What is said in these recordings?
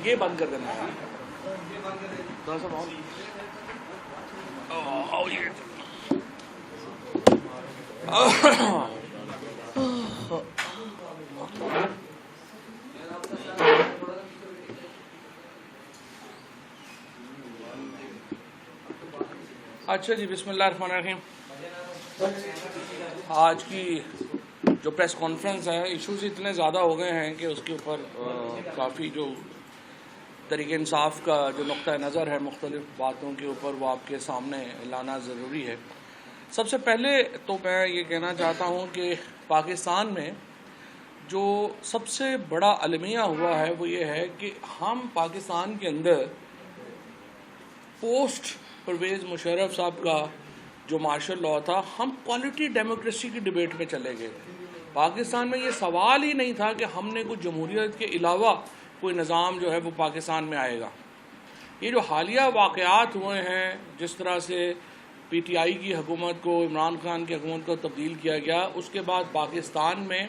یہ بند کر دینا اچھا جی، بسم اللہ الرحمن الرحیم. آج کی جو پریس کانفرنس ہے، ایشوز اتنے زیادہ ہو گئے ہیں کہ اس کے اوپر کافی جو طریق انصاف کا جو نقطہ نظر ہے مختلف باتوں کے اوپر وہ آپ کے سامنے لانا ضروری ہے. سب سے پہلے تو میں یہ کہنا چاہتا ہوں کہ پاکستان میں جو سب سے بڑا المیہ ہوا ہے وہ یہ ہے کہ ہم پاکستان کے اندر پوسٹ پرویز مشرف صاحب کا جو مارشل لاء تھا، ہم کوالٹی ڈیموکریسی کی ڈیبیٹ میں چلے گئے. پاکستان میں یہ سوال ہی نہیں تھا کہ ہم نے کوئی جمہوریت کے علاوہ کوئی نظام جو ہے وہ پاکستان میں آئے گا. یہ جو حالیہ واقعات ہوئے ہیں، جس طرح سے پی ٹی آئی کی حکومت کو، عمران خان کی حکومت کو تبدیل کیا گیا، اس کے بعد پاکستان میں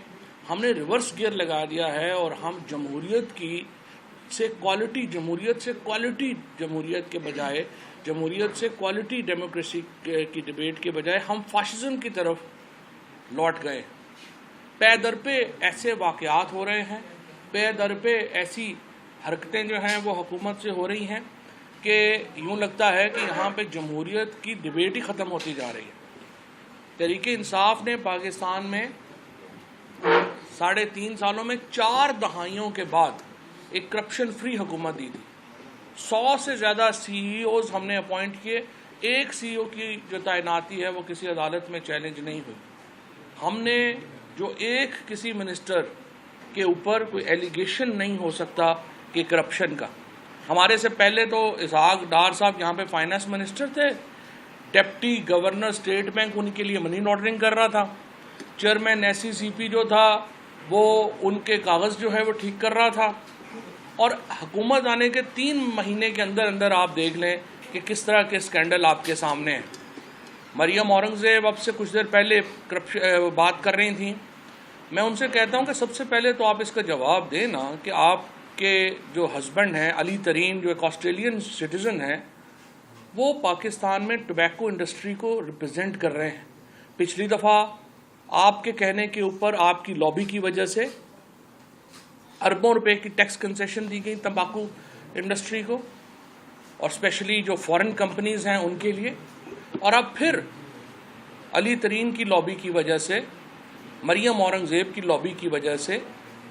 ہم نے ریورس گیئر لگا دیا ہے اور ہم جمہوریت سے کوالٹی جمہوریت کے بجائے، جمہوریت سے کوالٹی ڈیموکریسی کی ڈیبیٹ کے بجائے ہم فاشزم کی طرف لوٹ گئے. پے در پہ ایسے واقعات ہو رہے ہیں، پے در پہ ایسی حرکتیں جو ہیں وہ حکومت سے ہو رہی ہیں کہ یوں لگتا ہے کہ یہاں پہ جمہوریت کی ڈیبیٹ ہی ختم ہوتی جا رہی ہے. تحریک انصاف نے پاکستان میں 3.5 سالوں میں 4 دہائیوں کے بعد ایک کرپشن فری حکومت دی تھی. 100 سے زیادہ سی ای اوز ہم نے اپوائنٹ کیے. ایک سی ای او کی جو تعیناتی ہے وہ کسی عدالت میں چیلنج نہیں ہوئی. ہم نے جو کسی منسٹر کے اوپر کوئی ایلیگیشن نہیں ہو سکتا کہ کرپشن کا. ہمارے سے پہلے تو اسحاق ڈار صاحب یہاں پہ فائنانس منسٹر تھے، ڈپٹی گورنر اسٹیٹ بینک ان کے لیے منی لانڈرنگ کر رہا تھا، چیئرمین ایس سی سی پی جو تھا وہ ان کے کاغذ جو ہے وہ ٹھیک کر رہا تھا. اور حکومت آنے کے 3 مہینے کے اندر آپ دیکھ لیں کہ کس طرح کے اسکینڈل آپ کے سامنے ہیں. مریم اورنگزیب اب سے کچھ دیر پہلے بات کر رہی تھیں. میں ان سے کہتا ہوں کہ سب سے پہلے تو آپ اس کا جواب دیں نا کہ آپ کے جو ہسبینڈ ہیں علی ترین، جو ایک آسٹریلین سٹیزن ہیں، وہ پاکستان میں ٹوبیکو انڈسٹری کو ریپرزینٹ کر رہے ہیں. پچھلی دفعہ آپ کے کہنے کے اوپر، آپ کی لابی کی وجہ سے اربوں روپے کی ٹیکس کنسیشن دی گئی تمباکو انڈسٹری کو، اور اسپیشلی جو فورن کمپنیز ہیں ان کے لیے. اور اب پھر علی ترین کی لابی کی وجہ سے، مریم اورنگزیب کی لابی کی وجہ سے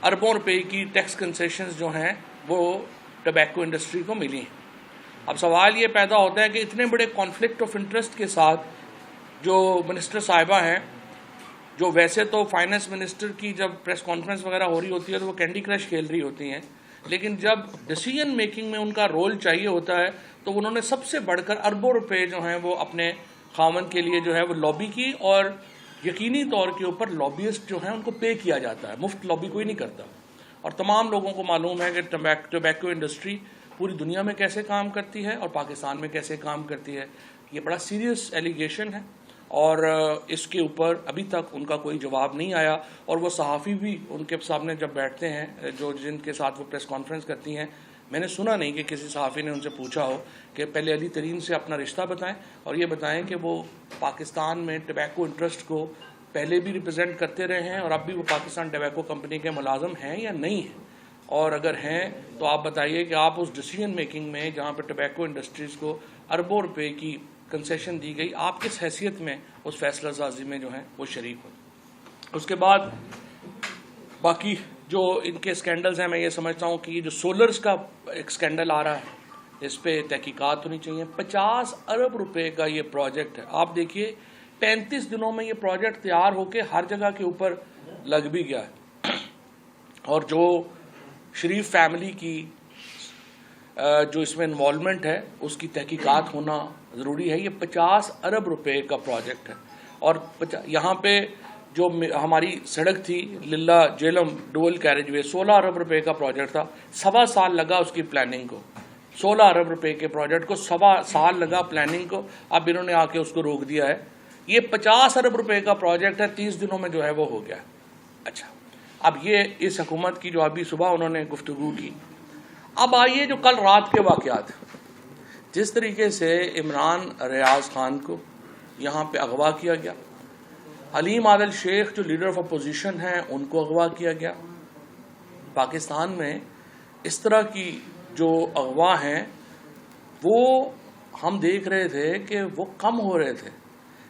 اربوں روپے کی ٹیکس کنسیشنز جو ہیں وہ ٹوبیکو انڈسٹری کو ملی ہیں. اب سوال یہ پیدا ہوتا ہے کہ اتنے بڑے کانفلکٹ آف انٹرسٹ کے ساتھ جو منسٹر صاحبہ ہیں، جو ویسے تو فائنانس منسٹر کی جب پریس کانفرنس وغیرہ ہو رہی ہوتی ہے تو وہ کینڈی کرش کھیل رہی ہوتی ہیں، لیکن جب ڈیسیژن میکنگ میں ان کا رول چاہیے ہوتا ہے تو انہوں نے سب سے بڑھ کر اربوں روپے جو ہیں وہ اپنے خاوند کے لیے جو ہے وہ لابی کی. اور یقینی طور کے اوپر لابیسٹ جو ہیں ان کو پے کیا جاتا ہے، مفت لابی کوئی نہیں کرتا. اور تمام لوگوں کو معلوم ہے کہ ٹوبیکو انڈسٹری پوری دنیا میں کیسے کام کرتی ہے اور پاکستان میں کیسے کام کرتی ہے. یہ بڑا سیریس ایلیگیشن ہے اور اس کے اوپر ابھی تک ان کا کوئی جواب نہیں آیا. اور وہ صحافی بھی ان کے سامنے جب بیٹھتے ہیں، جن کے ساتھ وہ پریس کانفرنس کرتی ہیں، میں نے سنا نہیں کہ کسی صحافی نے ان سے پوچھا ہو کہ پہلے علی ترین سے اپنا رشتہ بتائیں اور یہ بتائیں کہ وہ پاکستان میں ٹوبیکو انٹرسٹ کو پہلے بھی ریپرزینٹ کرتے رہے ہیں اور اب بھی وہ پاکستان ٹوبیکو کمپنی کے ملازم ہیں یا نہیں ہیں. اور اگر ہیں تو آپ بتائیے کہ آپ اس ڈیسیژن میکنگ میں جہاں پہ ٹوبیکو انڈسٹریز کو اربوں روپے کی کنسیشن دی گئی، آپ کس حیثیت میں اس فیصلہ سازی میں جو ہیں وہ شریک ہو. اس کے بعد باقی جو ان کے اسکینڈلز ہیں، میں یہ سمجھتا ہوں کہ یہ جو سولرز کا ایک اسکینڈل آ رہا ہے اس پہ تحقیقات ہونی چاہیے. 50 ارب روپے کا یہ پروجیکٹ ہے. آپ دیکھیے 35 دنوں میں یہ پروجیکٹ تیار ہو کے ہر جگہ کے اوپر لگ بھی گیا ہے. اور جو شریف فیملی کی جو اس میں انوالومنٹ ہے اس کی تحقیقات ہونا ضروری ہے. یہ 50 ارب روپے کا پروجیکٹ ہے. اور یہاں پہ جو ہماری سڑک تھی للہ جیلم ڈول کیریج وے، 16 ارب روپے کا پروجیکٹ تھا. 1.25 سال لگا اس کی پلاننگ کو. 16 ارب روپے کے پروجیکٹ کو 1.25 سال لگا پلاننگ کو. اب انہوں نے آ کے اس کو روک دیا ہے یہ 50 ارب روپے کا پروجیکٹ ہے، 30 دنوں میں جو ہے وہ ہو گیا. اچھا، اب یہ اس حکومت کی جو ابھی صبح انہوں نے گفتگو کی. اب آئیے جو کل رات کے واقعات، جس طریقے سے عمران ریاض خان کو یہاں پہ اغوا کیا گیا، حلیم عادل شیخ جو لیڈر آف اپوزیشن ہیں ان کو اغوا کیا گیا. پاکستان میں اس طرح کی جو اغوا ہیں وہ ہم دیکھ رہے تھے کہ وہ کم ہو رہے تھے،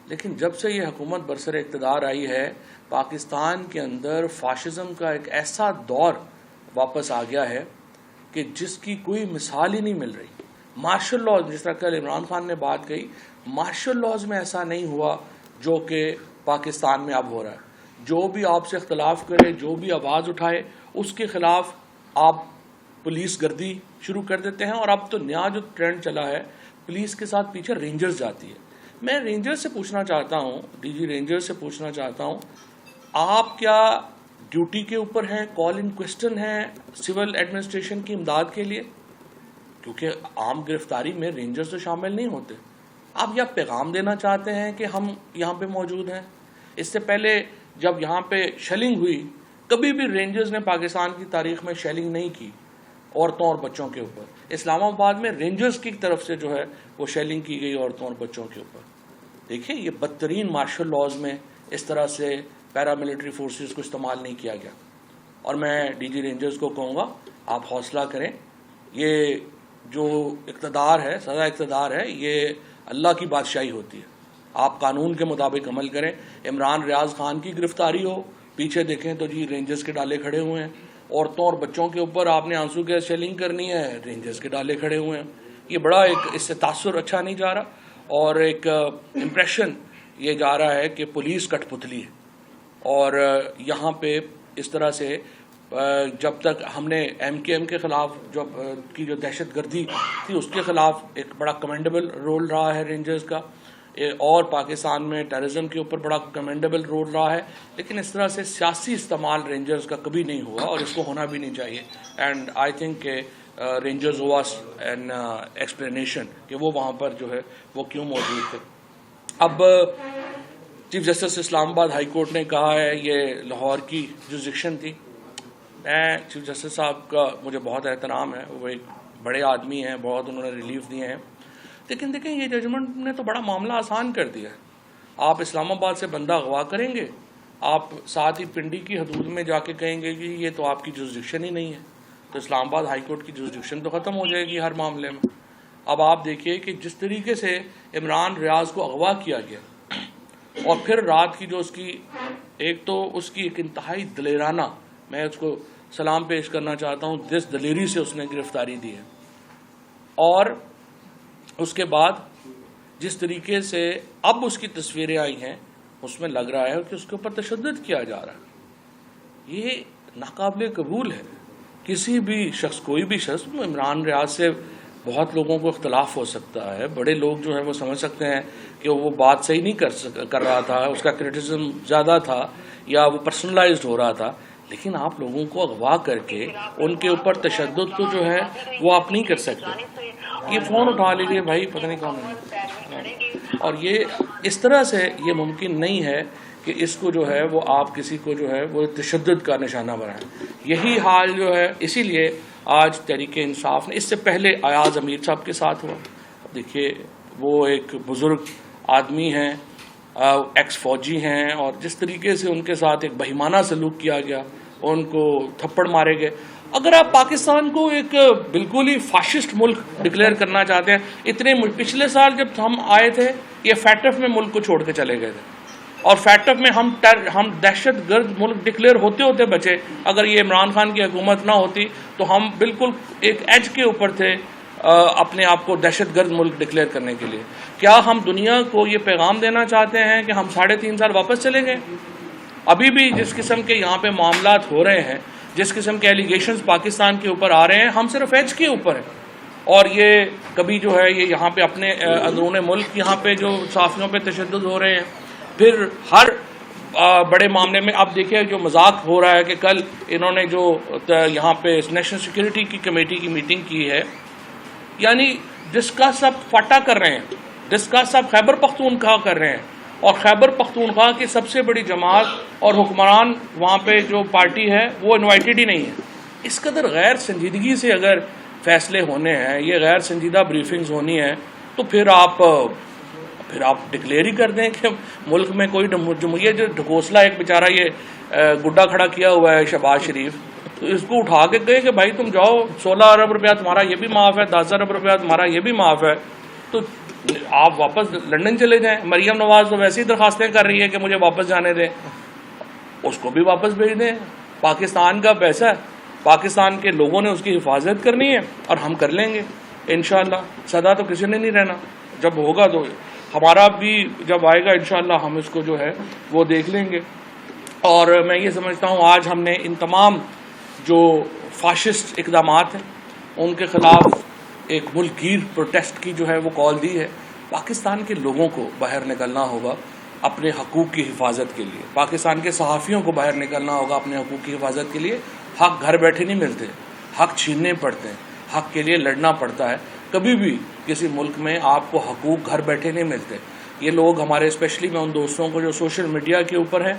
لیکن جب سے یہ حکومت برسر اقتدار آئی ہے پاکستان کے اندر فاشزم کا ایک ایسا دور واپس آ گیا ہے کہ جس کی کوئی مثال ہی نہیں مل رہی. مارشل لاز، جس طرح کل عمران خان نے بات کہی، مارشل لاز میں ایسا نہیں ہوا جو کہ پاکستان میں اب ہو رہا ہے. جو بھی آپ سے اختلاف کرے، جو بھی آواز اٹھائے، اس کے خلاف آپ پولیس گردی شروع کر دیتے ہیں. اور اب تو نیا جو ٹرینڈ چلا ہے، پولیس کے ساتھ پیچھے رینجرز جاتی ہے. میں رینجر سے پوچھنا چاہتا ہوں، ڈی جی رینجر سے پوچھنا چاہتا ہوں، آپ کیا ڈیوٹی کے اوپر ہیں، کال ان کوسچن ہیں سول ایڈمنسٹریشن کی امداد کے لیے؟ کیونکہ عام گرفتاری میں رینجرز تو شامل نہیں ہوتے. آپ یا پیغام دینا چاہتے ہیں کہ ہم یہاں پہ موجود ہیں؟ اس سے پہلے جب یہاں پہ شیلنگ ہوئی، کبھی بھی رینجرز نے پاکستان کی تاریخ میں شیلنگ نہیں کی عورتوں اور بچوں کے اوپر. اسلام آباد میں رینجرز کی طرف سے جو ہے وہ شیلنگ کی گئی عورتوں اور بچوں کے اوپر. دیکھیں، یہ بدترین مارشل لاز میں اس طرح سے پیراملٹری فورسز کو استعمال نہیں کیا گیا. اور میں ڈی جی رینجرز کو کہوں گا، آپ حوصلہ کریں. یہ جو اقتدار ہے، سزا اقتدار ہے، یہ اللہ کی بادشاہی ہوتی ہے. آپ قانون کے مطابق عمل کریں. عمران ریاض خان کی گرفتاری ہو، پیچھے دیکھیں تو جی رینجرز کے ڈالے کھڑے ہوئے ہیں. عورتوں اور بچوں کے اوپر آپ نے آنسو گیس شیلنگ کرنی ہے، رینجرز کے ڈالے کھڑے ہوئے ہیں. یہ بڑا ایک اس سے تاثر اچھا نہیں جا رہا، اور ایک امپریشن یہ جا رہا ہے کہ پولیس کٹ پتلی ہے. اور یہاں پہ اس طرح سے جب تک ہم نے ایم کے ایم کے خلاف کی جو دہشت گردی تھی اس کے خلاف ایک بڑا کمینڈیبل رول رہا ہے رینجرز کا، اور پاکستان میں ٹیررزم کے اوپر بڑا کمینڈیبل رول رہا ہے، لیکن اس طرح سے سیاسی استعمال رینجرز کا کبھی نہیں ہوا اور اس کو ہونا بھی نہیں چاہیے. اینڈ آئی تھنک کہ رینجرز واز این ایکسپلینیشن کہ وہ وہاں پر جو ہے وہ کیوں موجود تھے. اب چیف جسٹس اسلام آباد ہائی کورٹ نے کہا ہے یہ لاہور کی جورسڈکشن تھی. میں چیف جسٹس صاحب کا مجھے بہت احترام ہے، وہ ایک بڑے آدمی ہیں، بہت انہوں نے ریلیف دیے ہیں، لیکن دیکھیں یہ ججمنٹ نے تو بڑا معاملہ آسان کر دیا ہے. آپ اسلام آباد سے بندہ اغوا کریں گے، آپ ساتھ ہی پنڈی کی حدود میں جا کے کہیں گے کہ یہ تو آپ کی جورسڈکشن ہی نہیں ہے، تو اسلام آباد ہائی کورٹ کی جورسڈکشن تو ختم ہو جائے گی ہر معاملے میں. اب آپ دیکھیے کہ جس طریقے سے عمران ریاض کو اغوا کیا گیا، اور پھر رات کی جو اس کی ایک تو اس کی ایک انتہائی دلیرانہ، میں اس کو سلام پیش کرنا چاہتا ہوں، جس دلیری سے اس نے گرفتاری دی ہے، اور اس کے بعد جس طریقے سے اب اس کی تصویریں آئی ہیں اس میں لگ رہا ہے کہ اس کے اوپر تشدد کیا جا رہا ہے. یہ ناقابل قبول ہے. کسی بھی شخص، کوئی بھی شخص، عمران ریاض سے بہت لوگوں کو اختلاف ہو سکتا ہے، بڑے لوگ جو ہے وہ سمجھ سکتے ہیں کہ وہ بات صحیح نہیں کر رہا تھا، اس کا کرٹیسزم زیادہ تھا یا وہ پرسنلائزڈ ہو رہا تھا، لیکن آپ لوگوں کو اغوا کر کے ان کے اوپر تشدد کو جو ہے وہ آپ نہیں کر سکتے. یہ فون اٹھا لیجیے بھائی، پتہ نہیں کون ہے. اور یہ اس طرح سے یہ ممکن نہیں ہے کہ اس کو جو ہے وہ آپ کسی کو جو ہے وہ تشدد کا نشانہ بنائیں. یہی حال جو ہے، اسی لیے آج تحریک انصاف نے، اس سے پہلے ایاز امیر صاحب کے ساتھ ہوا. دیکھیے وہ ایک بزرگ آدمی ہیں، ایکس فوجی ہیں، اور جس طریقے سے ان کے ساتھ ایک بہیمانہ سلوک کیا گیا، ان کو تھپڑ مارے گئے. اگر آپ پاکستان کو ایک بالکل ہی فاشسٹ ملک ڈکلیئر کرنا چاہتے ہیں، پچھلے سال جب ہم آئے تھے یہ فیٹف میں ملک کو چھوڑ کے چلے گئے تھے، اور فیٹف میں ہم دہشت گرد ملک ڈکلیئر ہوتے ہوتے بچے. اگر یہ عمران خان کی حکومت نہ ہوتی تو ہم بالکل ایک ایج کے اوپر تھے اپنے آپ کو دہشت گرد ملک ڈکلیئر کرنے کے لیے. کیا ہم دنیا کو یہ پیغام دینا چاہتے ہیں کہ ہم 3.5 سال واپس چلے گئے؟ ابھی بھی جس قسم کے یہاں پہ معاملات ہو رہے ہیں، جس قسم کے ایلیگیشنز پاکستان کے اوپر آ رہے ہیں، ہم صرف ایج کے اوپر ہیں. اور یہ کبھی جو ہے یہ یہاں پہ اپنے اندرون ملک یہاں پہ جو صحافیوں پہ تشدد ہو رہے ہیں، پھر ہر بڑے معاملے میں آپ دیکھیں جو مذاق ہو رہا ہے کہ کل انہوں نے جو یہاں پہ نیشنل سیکورٹی کی کمیٹی کی میٹنگ کی ہے، یعنی ڈسکس اب فاٹا کر رہے ہیں، ڈسکس اب خیبر پختونخوا کر رہے ہیں، اور خیبر پختونخوا کی سب سے بڑی جماعت اور حکمران وہاں پہ جو پارٹی ہے وہ انوائٹڈ ہی نہیں ہے. اس قدر غیر سنجیدگی سے اگر فیصلے ہونے ہیں, یہ غیر سنجیدہ بریفنگز ہونی ہے, تو پھر آپ ڈکلیئر ہی کر دیں کہ ملک میں کوئی جمہوریہ. جو ڈھکوسلا ایک بیچارہ یہ گڈا کھڑا کیا ہوا ہے شہباز شریف, تو اس کو اٹھا کے کہے کہ بھائی تم جاؤ, 16 ارب روپیہ تمہارا یہ بھی معاف ہے, 10 ارب روپیہ تمہارا یہ بھی معاف ہے, تو آپ واپس لندن چلے جائیں. مریم نواز تو ویسے ہی درخواستیں کر رہی ہے کہ مجھے واپس جانے دیں, اس کو بھی واپس بھیج دیں. پاکستان کا پیسہ ہے, پاکستان کے لوگوں نے اس کی حفاظت کرنی ہے, اور ہم کر لیں گے انشاءاللہ. سدا تو کسی نے نہیں رہنا, جب ہوگا تو ہمارا بھی جب آئے گا انشاءاللہ ہم اس کو جو ہے وہ دیکھ لیں گے. اور میں یہ سمجھتا ہوں آج ہم نے ان تمام جو فاشسٹ اقدامات ہیں ان کے خلاف ایک ملک گیر پروٹیسٹ کی جو ہے وہ کال دی ہے. پاکستان کے لوگوں کو باہر نکلنا ہوگا اپنے حقوق کی حفاظت کے لیے. پاکستان کے صحافیوں کو باہر نکلنا ہوگا اپنے حقوق کی حفاظت کے لیے. حق گھر بیٹھے نہیں ملتے, حق چھیننے پڑتے ہیں, حق کے لیے لڑنا پڑتا ہے. کبھی بھی کسی ملک میں آپ کو حقوق گھر بیٹھے نہیں ملتے. یہ لوگ ہمارے, اسپیشلی میں ان دوستوں کو جو سوشل میڈیا کے اوپر ہیں,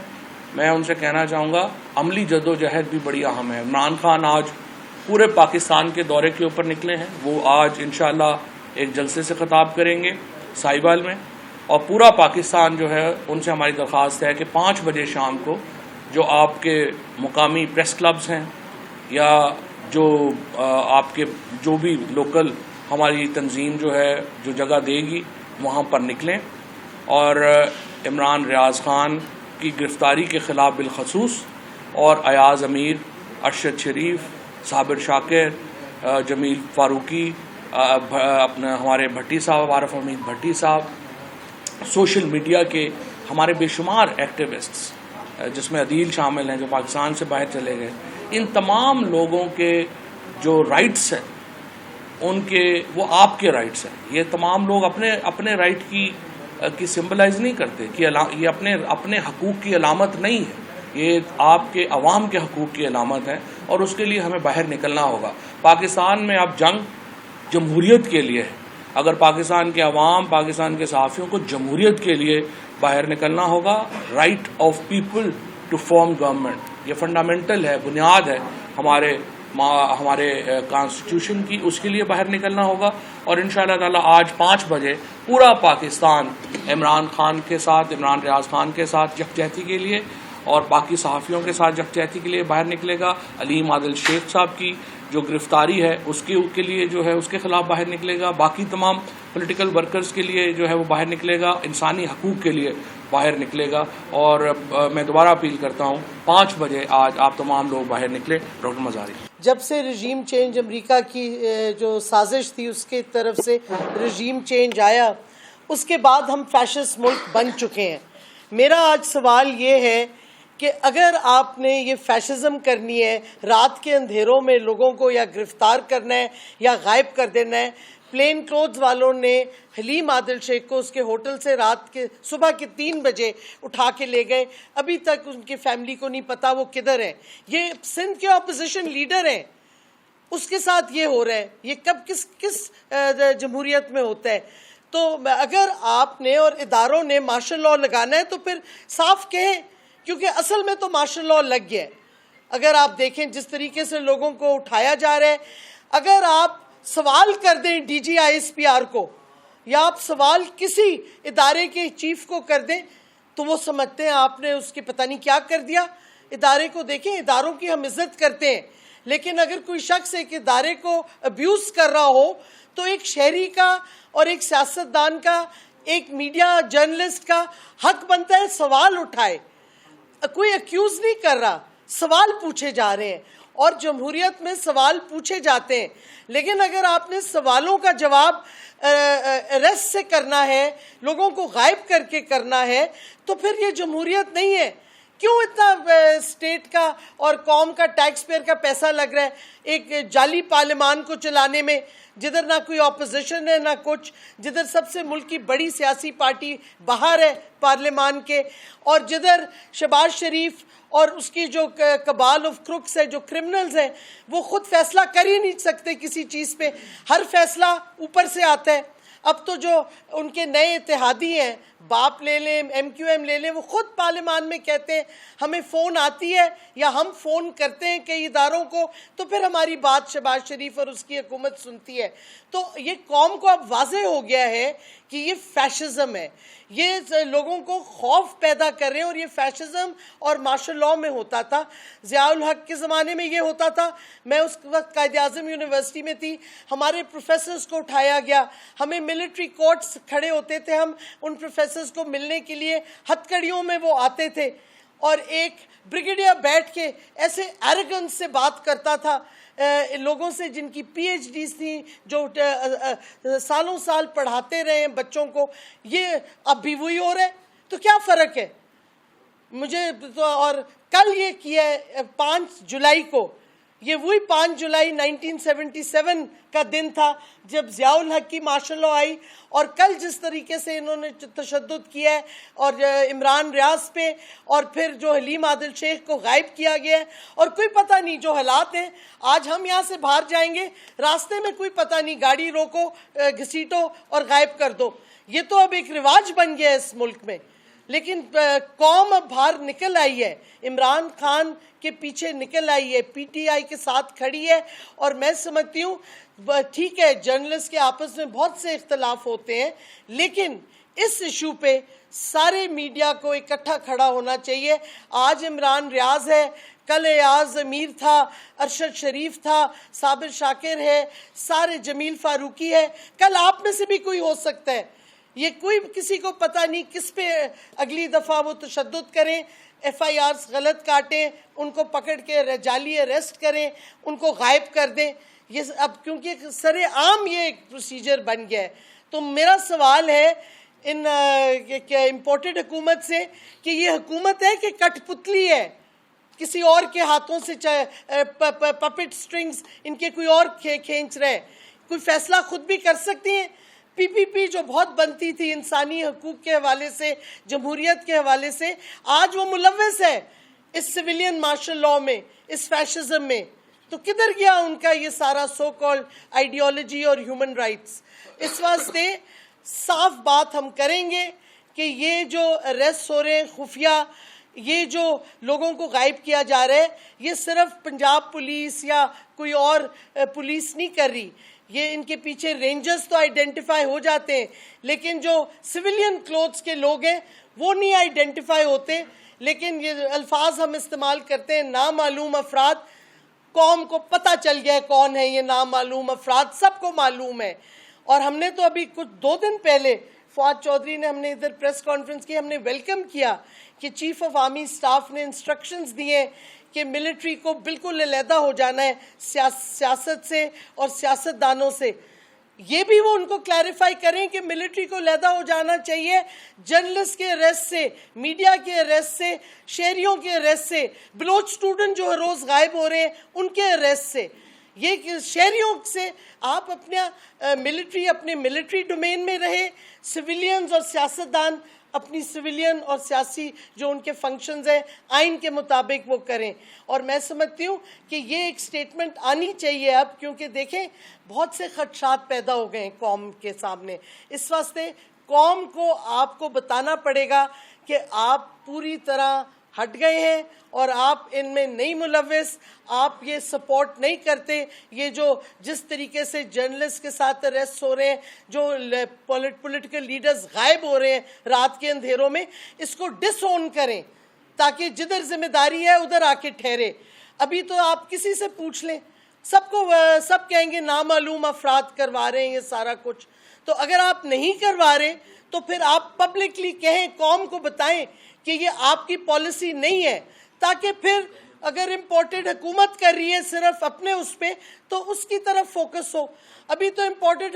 میں ان سے کہنا چاہوں گا عملی جدوجہد بھی بڑی اہم ہے. عمران خان آج پورے پاکستان کے دورے کے اوپر نکلے ہیں. وہ آج انشاءاللہ ایک جلسے سے خطاب کریں گے سائیوال میں, اور پورا پاکستان جو ہے ان سے ہماری درخواست ہے کہ 5 بجے شام کو جو آپ کے مقامی پریس کلبز ہیں یا جو آپ کے جو بھی لوکل ہماری تنظیم جو ہے جو جگہ دے گی وہاں پر نکلیں, اور عمران ریاض خان کی گرفتاری کے خلاف بالخصوص, اور ایاز امیر, ارشد شریف, صابر شاکر, جمیل فاروقی, اپنے ہمارے بھٹی صاحب, عارف حمید بھٹی صاحب, سوشل میڈیا کے ہمارے بے شمار ایکٹیوسٹس جس میں عدیل شامل ہیں جو پاکستان سے باہر چلے گئے, ان تمام لوگوں کے جو رائٹس ہیں ان کے وہ آپ کے رائٹس ہیں. یہ تمام لوگ اپنے رائٹ کی سمبلائز نہیں کرتے کہ یہ اپنے حقوق کی علامت نہیں ہے, یہ آپ کے عوام کے حقوق کی علامت ہے, اور اس کے لیے ہمیں باہر نکلنا ہوگا. پاکستان میں اب جنگ جمہوریت کے لیے ہے. اگر پاکستان کے عوام, پاکستان کے صحافیوں کو جمہوریت کے لیے باہر نکلنا ہوگا, right of people to form government, یہ فنڈامنٹل ہے, بنیاد ہے ہمارے کانسٹیٹیوشن کی, اس کے لیے باہر نکلنا ہوگا. اور انشاءاللہ تعالی آج 5 بجے پورا پاکستان عمران خان کے ساتھ, عمران ریاض خان کے ساتھ یکجہتی کے لیے اور باقی صحافیوں کے ساتھ یکجہتی کے لیے باہر نکلے گا. علیم عادل شیخ صاحب کی جو گرفتاری ہے اس کے لیے جو ہے اس کے خلاف باہر نکلے گا. باقی تمام پولیٹیکل ورکرز کے لیے جو ہے وہ باہر نکلے گا, انسانی حقوق کے لیے باہر نکلے گا. اور میں دوبارہ اپیل کرتا ہوں 5 بجے آج آپ تمام لوگ باہر نکلے. ڈاکٹر مزاری. جب سے رژیم چینج امریکہ کی جو سازش تھی اس کے طرف سے رژیم چینج آیا, اس کے بعد ہم فیشسٹ ملک بن چکے ہیں. میرا آج سوال یہ ہے کہ اگر آپ نے یہ فیشزم کرنی ہے, رات کے اندھیروں میں لوگوں کو یا گرفتار کرنا ہے یا غائب کر دینا ہے. پلین کلوتھز والوں نے حلیم عادل شیخ کو اس کے ہوٹل سے صبح کے 3 بجے اٹھا کے لے گئے. ابھی تک ان کی فیملی کو نہیں پتا وہ کدھر ہیں. یہ سندھ کے اپوزیشن لیڈر ہیں, اس کے ساتھ یہ ہو رہا ہے. یہ کب کس جمہوریت میں ہوتا ہے؟ تو اگر آپ نے اور اداروں نے مارشل لاء لگانا ہے تو پھر صاف کہیں, کیونکہ اصل میں تو مارشل لاء لگ گیا ہے. اگر آپ دیکھیں جس طریقے سے لوگوں کو اٹھایا جا رہا ہے, اگر آپ سوال کر دیں D G I S P R کو یا آپ سوال کسی ادارے کے چیف کو کر دیں تو وہ سمجھتے ہیں آپ نے اس کے پتہ نہیں کیا کر دیا. ادارے کو دیکھیں, اداروں کی ہم عزت کرتے ہیں, لیکن اگر کوئی شخص ایک ادارے کو ابیوز کر رہا ہو تو ایک شہری کا اور ایک سیاستدان کا, ایک میڈیا جرنلسٹ کا حق بنتا ہے سوال اٹھائے. کوئی اکیوز نہیں کر رہا, سوال پوچھے جا رہے ہیں, اور جمہوریت میں سوال پوچھے جاتے ہیں. لیکن اگر آپ نے سوالوں کا جواب ارسٹ سے کرنا ہے, لوگوں کو غائب کر کے کرنا ہے, تو پھر یہ جمہوریت نہیں ہے. کیوں اتنا اسٹیٹ کا اور قوم کا ٹیکس پیئر کا پیسہ لگ رہا ہے ایک جعلی پارلیمان کو چلانے میں, جدھر نہ کوئی اپوزیشن ہے نہ کچھ, جدھر سب سے ملک کی بڑی سیاسی پارٹی باہر ہے پارلیمان کے, اور جدھر شہباز شریف اور اس کی جو کبال آف کروکس ہے, جو کرمنلز ہیں, وہ خود فیصلہ کر ہی نہیں سکتے کسی چیز پہ, ہر فیصلہ اوپر سے آتا ہے. اب تو جو ان کے نئے اتحادی ہیں باپ لے لیں, MQM لے لیں, وہ خود پارلیمان میں کہتے ہیں ہمیں فون آتی ہے یا ہم فون کرتے ہیں کئی اداروں کو تو پھر ہماری بات شہباز شریف اور اس کی حکومت سنتی ہے. تو یہ قوم کو اب واضح ہو گیا ہے کہ یہ فیشزم ہے, یہ لوگوں کو خوف پیدا کر رہے ہیں, اور یہ فیشزم اور مارشل لاء میں ہوتا تھا. ضیاء الحق کے زمانے میں یہ ہوتا تھا, میں اس وقت قائد اعظم یونیورسٹی میں تھی, ہمارے پروفیسرز کو اٹھایا گیا, ہمیں ملٹری کورٹس کھڑے ہوتے تھے, ہم ان پروفیسرز کو ملنے کے لیے ہتھکڑیوں میں وہ آتے تھے, اور ایک بریگیڈیئر بیٹھ کے ایسے ایروگنس سے بات کرتا تھا لوگوں سے جن کی PhDs تھیں, جو سالوں سال پڑھاتے رہے ہیں بچوں کو. یہ اب بھی وہی ہو رہا ہے, تو کیا فرق ہے مجھے تو. اور کل یہ کیا ہے 5 جولائی کو, یہ وہی 5 جولائی 1977 کا دن تھا جب ضیاء الحق کی مارشل لاء آئی, اور کل جس طریقے سے انہوں نے تشدد کیا ہے اور عمران ریاض پہ, اور پھر جو حلیم عادل شیخ کو غائب کیا گیا ہے, اور کوئی پتہ نہیں جو حالات ہیں. آج ہم یہاں سے باہر جائیں گے, راستے میں کوئی پتہ نہیں, گاڑی روکو, گھسیٹو اور غائب کر دو. یہ تو اب ایک رواج بن گیا ہے اس ملک میں. لیکن قوم اب باہر نکل آئی ہے, عمران خان کے پیچھے نکل آئی ہے, PTI کے ساتھ کھڑی ہے. اور میں سمجھتی ہوں ٹھیک ہے جرنلسٹ کے آپس میں بہت سے اختلاف ہوتے ہیں, لیکن اس ایشو پہ سارے میڈیا کو اکٹھا کھڑا ہونا چاہیے. آج عمران ریاض ہے, کل ایاز امیر تھا, ارشد شریف تھا, صابر شاکر ہے, سارے جمیل فاروقی ہے, کل آپ میں سے بھی کوئی ہو سکتا ہے. یہ کوئی کسی کو پتہ نہیں کس پہ اگلی دفعہ وہ تشدد کریں, FIRs غلط کاٹیں, ان کو پکڑ کے جعلی اریسٹ کریں, ان کو غائب کر دیں. یہ اب کیونکہ سر عام یہ ایک پروسیجر بن گیا ہے. تو میرا سوال ہے ان امپورٹڈ حکومت سے کہ یہ حکومت ہے کہ کٹ پتلی ہے, کسی اور کے ہاتھوں سے پپٹ سٹرنگز ان کے کوئی اور کھینچ رہے, کوئی فیصلہ خود بھی کر سکتی ہیں. PPP جو بہت بنتی تھی انسانی حقوق کے حوالے سے, جمہوریت کے حوالے سے, آج وہ ملوث ہے اس سویلین مارشل لاء میں, اس فیشزم میں. تو کدھر گیا ان کا یہ سارا سو کالڈ آئیڈیالوجی اور ہیومن رائٹس؟ اس واسطے صاف بات ہم کریں گے کہ یہ جو اریسٹ ہو رہے ہیں خفیہ, یہ جو لوگوں کو غائب کیا جا رہا ہے, یہ صرف پنجاب پولیس یا کوئی اور پولیس نہیں کر رہی. یہ ان کے پیچھے رینجرز تو آئیڈینٹیفائی ہو جاتے ہیں, لیکن جو سویلین کلوتھس کے لوگ ہیں وہ نہیں آئیڈینٹیفائی ہوتے. لیکن یہ الفاظ ہم استعمال کرتے ہیں نامعلوم افراد. قوم کو پتہ چل گیا ہے کون ہے یہ نامعلوم افراد, سب کو معلوم ہے. اور ہم نے تو ابھی کچھ 2 دن پہلے فواد چودھری نے, ہم نے ادھر پریس کانفرنس کی, ہم نے ویلکم کیا کہ چیف آف آرمی اسٹاف نے انسٹرکشنز دیے کہ ملٹری کو بالکل علیحدہ ہو جانا ہے سیاست سے اور سیاستدانوں سے. یہ بھی وہ ان کو کلیریفائی کریں کہ ملٹری کو علیحدہ ہو جانا چاہیے جرنلسٹ کے اریسٹ سے, میڈیا کے اریسٹ سے, شہریوں کے اریسٹ سے, بلوچ اسٹوڈنٹ جو ہر روز غائب ہو رہے ہیں ان کے اریسٹ سے. یہ شہریوں سے آپ اپنے ملٹری ڈومین میں رہے, سویلینز اور سیاستدان اپنی سویلین اور سیاسی جو ان کے فنکشنز ہیں آئین کے مطابق وہ کریں. اور میں سمجھتی ہوں کہ یہ ایک سٹیٹمنٹ آنی چاہیے اب, کیونکہ دیکھیں بہت سے خدشات پیدا ہو گئے ہیں قوم کے سامنے. اس واسطے قوم کو آپ کو بتانا پڑے گا کہ آپ پوری طرح ہٹ گئے ہیں اور آپ ان میں نہیں ملوث, آپ یہ سپورٹ نہیں کرتے. یہ جو جس طریقے سے جرنلسٹ کے ساتھ اریسٹ ہو رہے ہیں, جو پولیٹیکل لیڈرز غائب ہو رہے ہیں رات کے اندھیروں میں, اس کو ڈس اون کریں تاکہ جدھر ذمہ داری ہے ادھر آ کے ٹھہرے. ابھی تو آپ کسی سے پوچھ لیں, سب کہیں گے نامعلوم افراد کروا رہے ہیں یہ سارا کچھ. تو اگر آپ نہیں کروا رہے تو پھر آپ پبلکلی کہیں, قوم کو بتائیں کہ یہ آپ کی پالیسی نہیں ہے, تاکہ پھر اگر امپورٹڈ حکومت کر رہی ہے صرف اپنے اس پہ تو اس کی طرف فوکس ہو. ابھی تو امپورٹڈ